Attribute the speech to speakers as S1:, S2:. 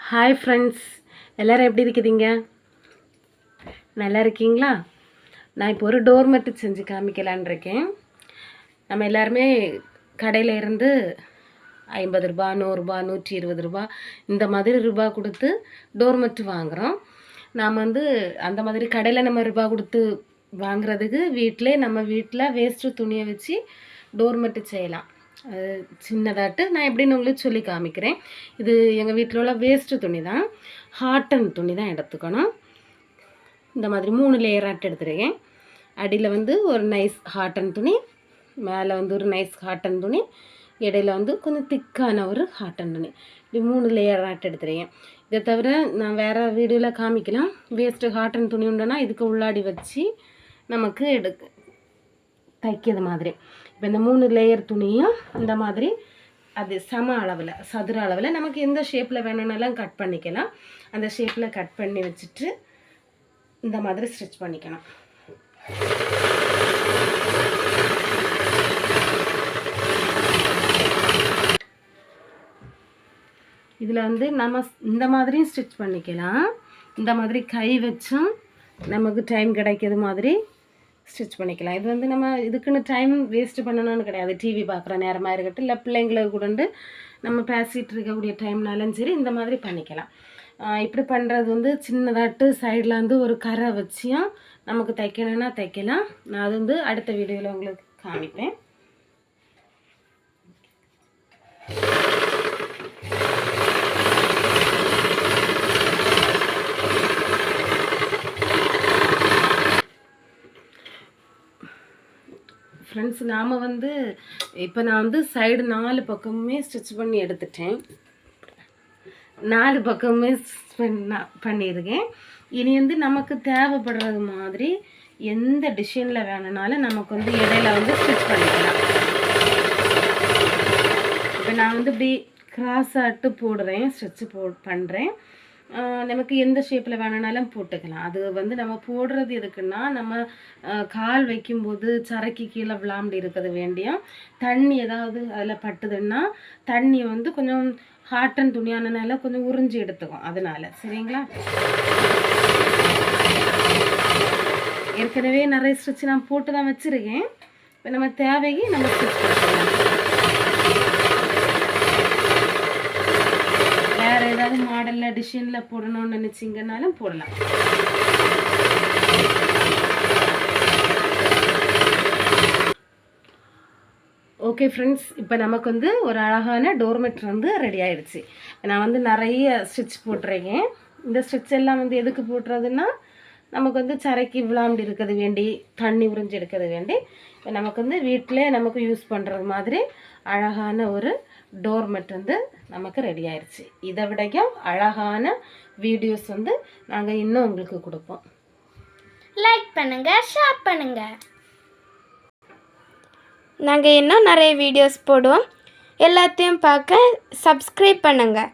S1: Hi friends, எல்லோரும் எப்படி இருக்குதுங்க? நல்லா இருக்கீங்களா? நான் இப்போ ஒரு டோர் மேட்டு செஞ்சு காமிக்கலான் இருக்கேன். நம்ம எல்லாருமே கடையில் இருந்து 50 ரூபா, 100 ரூபா, 120 ரூபா இந்த மாதிரி ரூபா கொடுத்து டோர் மேட்டு வாங்குகிறோம். நாம் அந்த மாதிரி கடையில் நம்ம ரூபா கொடுத்து வாங்குறதுக்கு நம்ம வீட்டில் வேஸ்ட்டு துணியை வச்சு டோர் மேட்டு செய்யலாம். அது சின்னதாட்டு நான் எப்படின்னு உங்களுக்கு சொல்லி காமிக்கிறேன். இது எங்கள் வீட்டில் உள்ள வேஸ்ட்டு துணி தான், ஹாட்டன் துணி தான் எடுத்துக்கணும். இந்த மாதிரி 3 லேயராட்டு எடுத்துருக்கேன். அடியில் ஒரு நைஸ் ஹாட்டன் துணி, மேலே ஒரு நைஸ் ஹாட்டன் துணி, இடையில கொஞ்சம் திக்கான ஒரு ஹாட்டன் துணி, இப்படி 3 லேயராட்டு எடுத்துருக்கேன். இதை தவிர நான் வேறு வீடியோவில் காமிக்கலாம். வேஸ்ட்டு ஹாட்டன் துணி உண்டுன்னா இதுக்கு உள்ளாடி வச்சு நமக்கு தைக்கிறது மாதிரி. இப்போ இந்த 3 லேயர் துணியும் இந்த மாதிரி அது சம அளவில் சதுர அளவில் நமக்கு எந்த ஷேப்பில் வேணும்னாலும் கட் பண்ணிக்கலாம். அந்த ஷேப்பில் கட் பண்ணி வச்சுட்டு இந்த மாதிரி ஸ்டிச் பண்ணிக்கணும். இதில் நம்ம இந்த மாதிரியும் ஸ்டிச் பண்ணிக்கலாம். இந்த மாதிரி கை வச்சும் நமக்கு டைம் கிடைக்கிறது மாதிரி ஸ்டிச் பண்ணிக்கலாம். இது நம்ம இதுக்குன்னு டைம் வேஸ்ட்டு பண்ணணும்னு கிடையாது. டிவி பார்க்குற நேரமாக இருக்கட்டும், இல்லை பிள்ளைங்களுக்கு கூட நம்ம பேசிகிட்டு இருக்கக்கூடிய டைம்னாலும் சரி இந்த மாதிரி பண்ணிக்கலாம். இப்படி பண்ணுறது சின்னதாட்டு சைடில் ஒரு கரை வச்சியும் நமக்கு தைக்கணும்னா தைக்கலாம். நான் அது அடுத்த வீடியோவில் உங்களுக்கு காமிப்பேன். ஃப்ரெண்ட்ஸ், நாம் இப்போ நான் சைடு 4 பக்கமுமே ஸ்டிச் பண்ணி எடுத்துட்டேன். 4 பக்கமுமே பண்ணியிருக்கேன். இனி நமக்கு தேவைப்படுறது மாதிரி எந்த டிசைனில் வேணும்னாலும் நமக்கு இடையில ஸ்டிச் பண்ணிக்கலாம். இப்போ நான் இப்படி கிராஸ் ஆட்டு போடுறேன், ஸ்டிச்சு பண்ணுறேன். நமக்கு எந்த ஷேப்பில் வேணுனாலும் போட்டுக்கலாம். அது நம்ம போடுறது எதுக்குன்னா, நம்ம கால் வைக்கும்போது சரைக்கு கீழே விளாம்பி இருக்கிறது வேண்டியும் தண்ணி ஏதாவது அதில் பட்டுதுன்னா தண்ணி கொஞ்சம் ஹாட்டன் துணியானனால கொஞ்சம் உறிஞ்சி எடுத்துக்கும். அதனால் சரிங்களா? ஏற்கனவே நிறைய ஸ்டிச் நான் போட்டு தான் வச்சுருக்கேன். இப்போ நம்ம தேவைக்கு நம்ம ஸ்டிச் பண்ணிக்கலாம். வேறு ஏதாவது மாடலில் டிசைனில் போடணும்னு நினச்சிங்கன்னாலும் போடலாம். ஓகே ஃப்ரெண்ட்ஸ், இப்போ நமக்கு ஒரு அழகான டோர்மெட் ரெடி ஆயிடுச்சு. நான் நிறைய ஸ்டிச் போட்டிருக்கேன். இந்த ஸ்டிச் எல்லாம் எதுக்கு போட்டுறதுன்னா, நமக்கு சரைக்கு விளாம்பி இருக்கிறது வேண்டி, தண்ணி உறிஞ்சி எடுக்கிறது வேண்டி, இப்போ நமக்கு வீட்டிலே நமக்கு யூஸ் பண்ணுறது மாதிரி அழகான ஒரு டோர்மெட் நமக்கு ரெடி ஆயிடுச்சு. இதை விடையும் அழகான வீடியோஸ் நாங்கள் இன்னும் உங்களுக்கு கொடுப்போம்.
S2: லைக் பண்ணுங்க, ஷேர் பண்ணுங்க. நாங்கள் இன்னும் நிறைய வீடியோஸ் போடுவோம். எல்லாத்தையும் பார்க்க சப்ஸ்கிரைப் பண்ணுங்கள்.